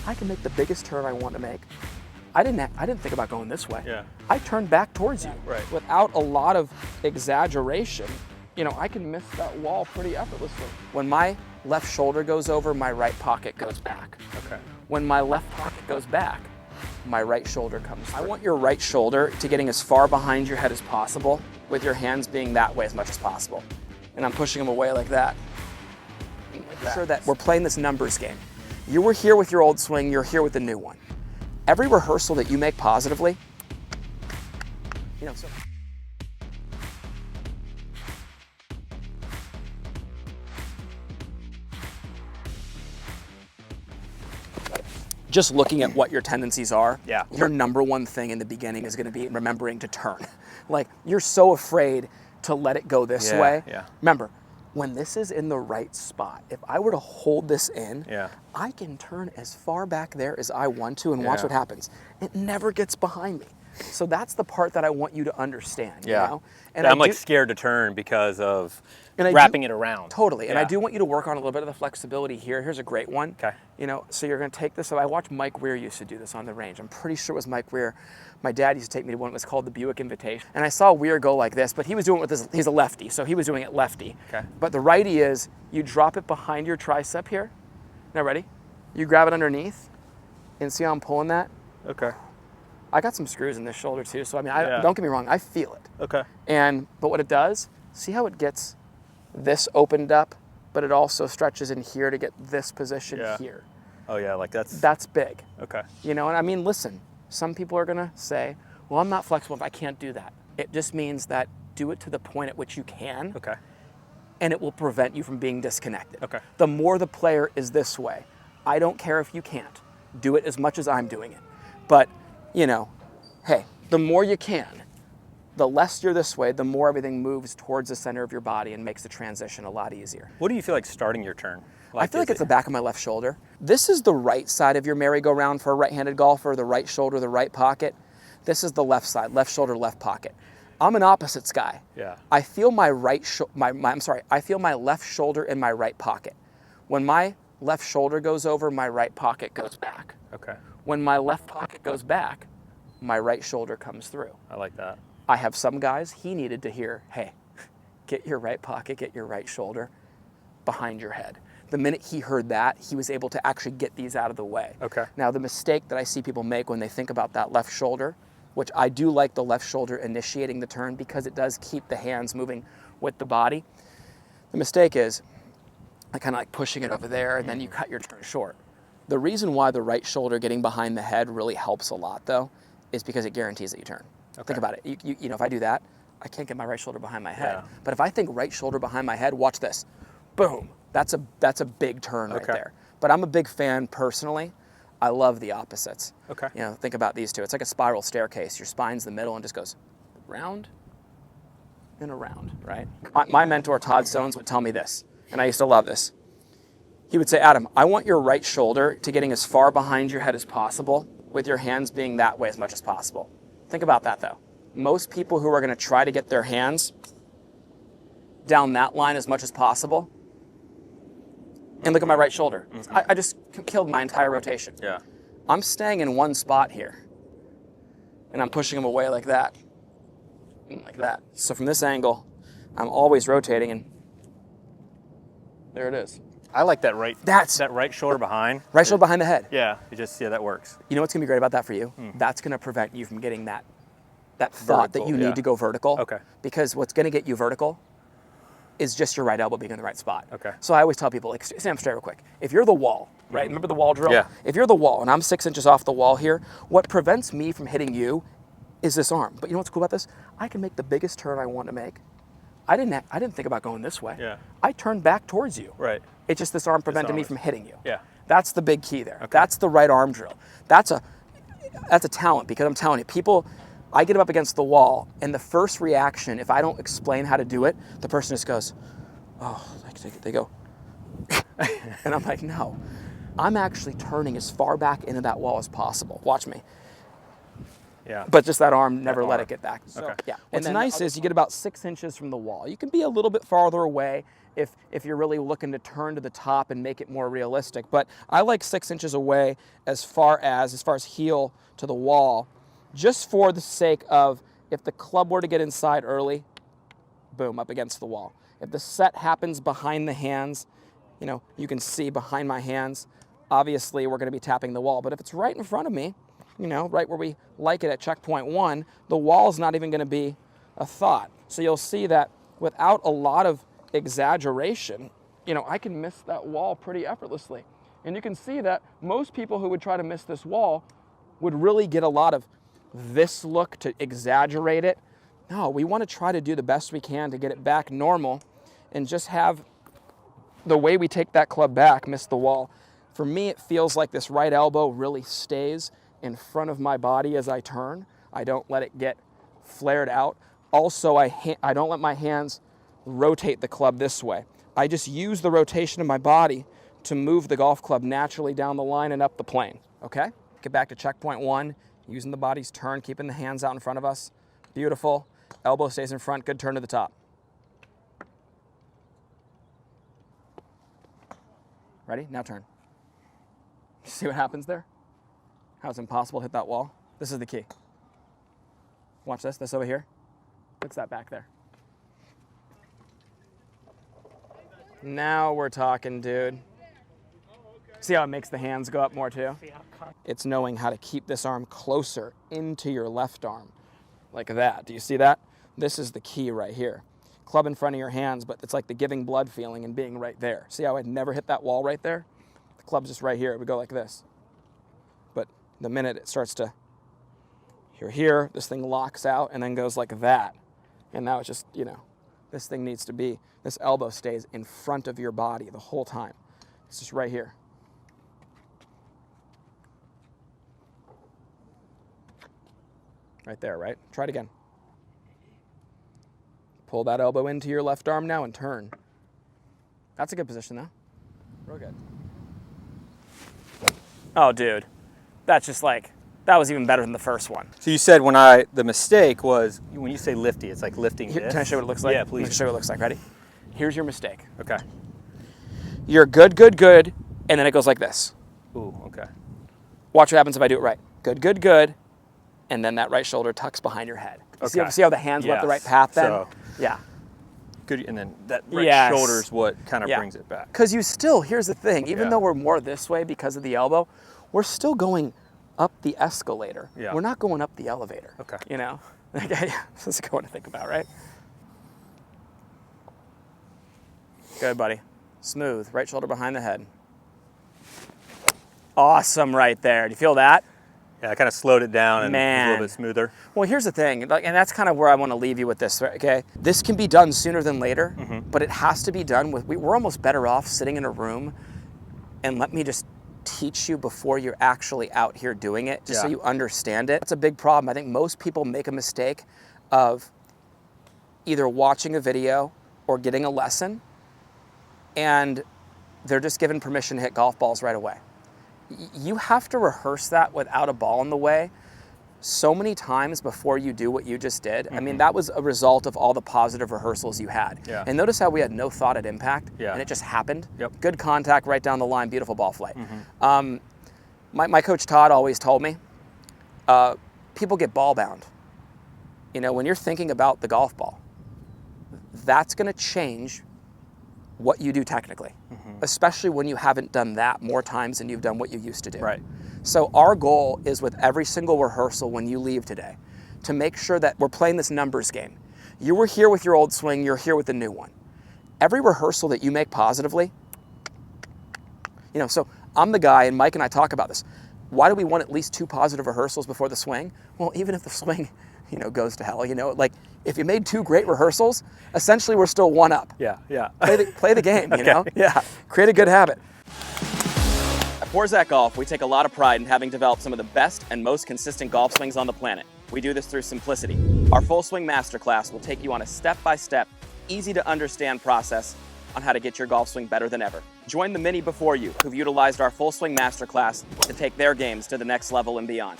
I can make the biggest turn I want to make. I didn't think about going this way. Yeah. I turned back towards you. Right. Without a lot of exaggeration, you know, I can miss that wall pretty effortlessly. When my left shoulder goes over, my right pocket goes back. Okay. When my left pocket goes back, my right shoulder comes through. I want your right shoulder to getting as far behind your head as possible, with your hands being that way as much as possible. And I'm pushing them away like that. Sure that we're playing this numbers game. You were here with your old swing, you're here with the new one. Every rehearsal that you make positively, you know, so just looking at what your tendencies are, yeah. Your number one thing in the beginning is going to be remembering to turn. Like, you're so afraid to let it go this way. Yeah. Remember, when this is in the right spot, if I were to hold this in, yeah. I can turn as far back there as I want to and watch what happens. It never gets behind me. So that's the part that I want you to understand. Yeah. You know? And I'm like scared to turn because of wrapping it around. Totally. And yeah. I do want you to work on a little bit of the flexibility here. Here's a great one. Okay. You know, so you're going to take this. So I watched Mike Weir used to do this on the range. I'm pretty sure it was Mike Weir. My dad used to take me to one that was called the Buick Invitation. And I saw Weir go like this, but he was doing it with his, he's a lefty, so he was doing it lefty. Okay. But the righty is, you drop it behind your tricep here. Now ready? You grab it underneath, and see how I'm pulling that? Okay. I got some screws in this shoulder too, so I mean, Yeah. don't get me wrong, I feel it. Okay. But what it does, see how it gets this opened up, but it also stretches in here to get this position here. Oh yeah, like That's big. Okay. You know, and I mean, listen, some people are gonna say, well, I'm not flexible if I can't do that. It just means that do it to the point at which you can. Okay. And it will prevent you from being disconnected. Okay. The more the player is this way, I don't care if you can't. Do it as much as I'm doing it. But, you know, hey, the more you can, the less you're this way, the more everything moves towards the center of your body and makes the transition a lot easier. What do you feel like starting your turn? I feel like it's the back of my left shoulder. This is the right side of your merry-go-round for a right-handed golfer, the right shoulder, the right pocket. This is the left side, left shoulder, left pocket. I'm an opposites guy. Yeah. I feel my I feel my left shoulder in my right pocket. When my left shoulder goes over, my right pocket goes back. Okay. When my left pocket goes back, my right shoulder comes through. I like that. I have some guys, he needed to hear, hey, get your right pocket, get your right shoulder behind your head. The minute he heard that, he was able to actually get these out of the way. Okay. Now, the mistake that I see people make when they think about that left shoulder, which I do like the left shoulder initiating the turn because it does keep the hands moving with the body. The mistake is I kind of like pushing it over there and then you cut your turn short. The reason why the right shoulder getting behind the head really helps a lot though is because it guarantees that you turn. Okay. Think about it. You know, if I do that, I can't get my right shoulder behind my head. Yeah. But if I think right shoulder behind my head, watch this. Boom. That's a big turn right there. But I'm a big fan personally. I love the opposites. Okay. You know, think about these two. It's like a spiral staircase. Your spine's the middle and just goes round and around, right? My mentor, Todd Stones, would tell me this, and I used to love this. He would say, Adam, I want your right shoulder to getting as far behind your head as possible with your hands being that way as much as possible. Think about that though. Most people who are going to try to get their hands down that line as much as possible, and look at my right shoulder. Mm-hmm. I just killed my entire rotation. Yeah. I'm staying in one spot here, and I'm pushing them away like that, and like that. So from this angle, I'm always rotating, and there it is. I like that that right shoulder behind. Right shoulder behind the head. Yeah, that works. You know what's gonna be great about that for you? That's gonna prevent you from getting that thought that you need to go vertical. Okay. Because what's gonna get you vertical is just your right elbow being in the right spot. Okay. So I always tell people, like, stand up straight real quick. If you're the wall, right? Remember the wall drill? Yeah. If you're the wall and I'm 6 inches off the wall here, what prevents me from hitting you is this arm. But you know what's cool about this? I can make the biggest turn I want to make. I didn't think about going this way. Yeah. I turned back towards you. Right. It's just this arm prevented me from hitting you. Yeah. That's the big key there. Okay. That's the right arm drill. That's a talent, because I'm telling you, people, I get them up against the wall, and the first reaction, if I don't explain how to do it, the person just goes, oh, they go, and I'm like, no, I'm actually turning as far back into that wall as possible. Watch me. Yeah. But just that arm, never let arm. it get back. So, Okay. yeah. What's nice is you get about 6 inches from the wall. You can be a little bit farther away if you're really looking to turn to the top and make it more realistic. But I like 6 inches away as far as heel to the wall, just for the sake of if the club were to get inside early, boom, up against the wall. If the set happens behind the hands, you know, you can see behind my hands, obviously we're going to be tapping the wall. But if it's right in front of me, you know, right where we like it at checkpoint 1, the wall's not even going to be a thought. So you'll see that without a lot of exaggeration, you know, I can miss that wall pretty effortlessly. And you can see that most people who would try to miss this wall would really get a lot of this look to exaggerate it. No, we want to try to do the best we can to get it back normal and just have the way we take that club back miss the wall. For me, it feels like this right elbow really stays in front of my body as I turn. I don't let it get flared out. Also, I don't let my hands rotate the club this way. I just use the rotation of my body to move the golf club naturally down the line and up the plane, okay? Get back to checkpoint 1, using the body's turn, keeping the hands out in front of us. Beautiful. Elbow stays in front, good turn to the top. Ready? Now turn. See what happens there? How it's impossible to hit that wall? This is the key. Watch this over here. What's that back there? Now we're talking, dude. See how it makes the hands go up more too? It's knowing how to keep this arm closer into your left arm, like that. Do you see that? This is the key right here. Club in front of your hands, but it's like the giving blood feeling and being right there. See how I'd never hit that wall right there? The club's just right here. It would go like this. But the minute it starts to, you're here, this thing locks out and then goes like that. And now it's just, you know, this thing needs to be, this elbow stays in front of your body the whole time. It's just right here. Right there, right? Try it again. Pull that elbow into your left arm now and turn. That's a good position though. Real good. Oh, dude. That's just like, that was even better than the first one. So you said the mistake was, when you say lifty, it's like lifting Here, this? can I show you what it looks like? Yeah, please. Let me show you what it looks like. Ready? Here's your mistake. Okay. You're good, good, good, and then it goes like this. Ooh, okay. Watch what happens if I do it right. Good, good, good, and then that right shoulder tucks behind your head. You Okay. see how the hands went the right path then? So, yeah. good, and then that right shoulder is what kind of brings it back. Because you still, here's the thing, even though we're more this way because of the elbow, we're still going up the escalator. Yeah. We're not going up the elevator. Okay. You know? That's a good one to think about, right? Good, buddy. Smooth. Right shoulder behind the head. Awesome right there. Do you feel that? Yeah, I kind of slowed it down and it was a little bit smoother. Well, here's the thing, and that's kind of where I want to leave you with this, okay? This can be done sooner than later, but it has to be done with, we're almost better off sitting in a room and let me just teach you before you're actually out here doing it, just so you understand it. That's a big problem. I think most people make a mistake of either watching a video or getting a lesson, and they're just given permission to hit golf balls right away. You have to rehearse that without a ball in the way so many times before you do what you just did. I mean, that was a result of all the positive rehearsals you had. Yeah. And notice how we had no thought at impact, Yeah. and it just happened. Yep. Good contact right down the line, beautiful ball flight. My coach Todd always told me, people get ball bound. You know, when you're thinking about the golf ball, that's gonna change what you do technically, especially when you haven't done that more times than you've done what you used to do. Right. So our goal is with every single rehearsal when you leave today to make sure that we're playing this numbers game. You were here with your old swing, you're here with the new one. Every rehearsal that you make positively, you know, so I'm the guy, and Mike and I talk about this. Why do we want at least 2 positive rehearsals before the swing? Well, even if the swing, you know, goes to hell, you know, like if you made 2 great rehearsals, essentially we're still 1 up. Yeah, yeah. Play the game, you know? Yeah, create a good habit. At Forzak Golf, we take a lot of pride in having developed some of the best and most consistent golf swings on the planet. We do this through simplicity. Our Full Swing Masterclass will take you on a step-by-step, easy-to-understand process on how to get your golf swing better than ever. Join the many before you who've utilized our Full Swing Masterclass to take their games to the next level and beyond.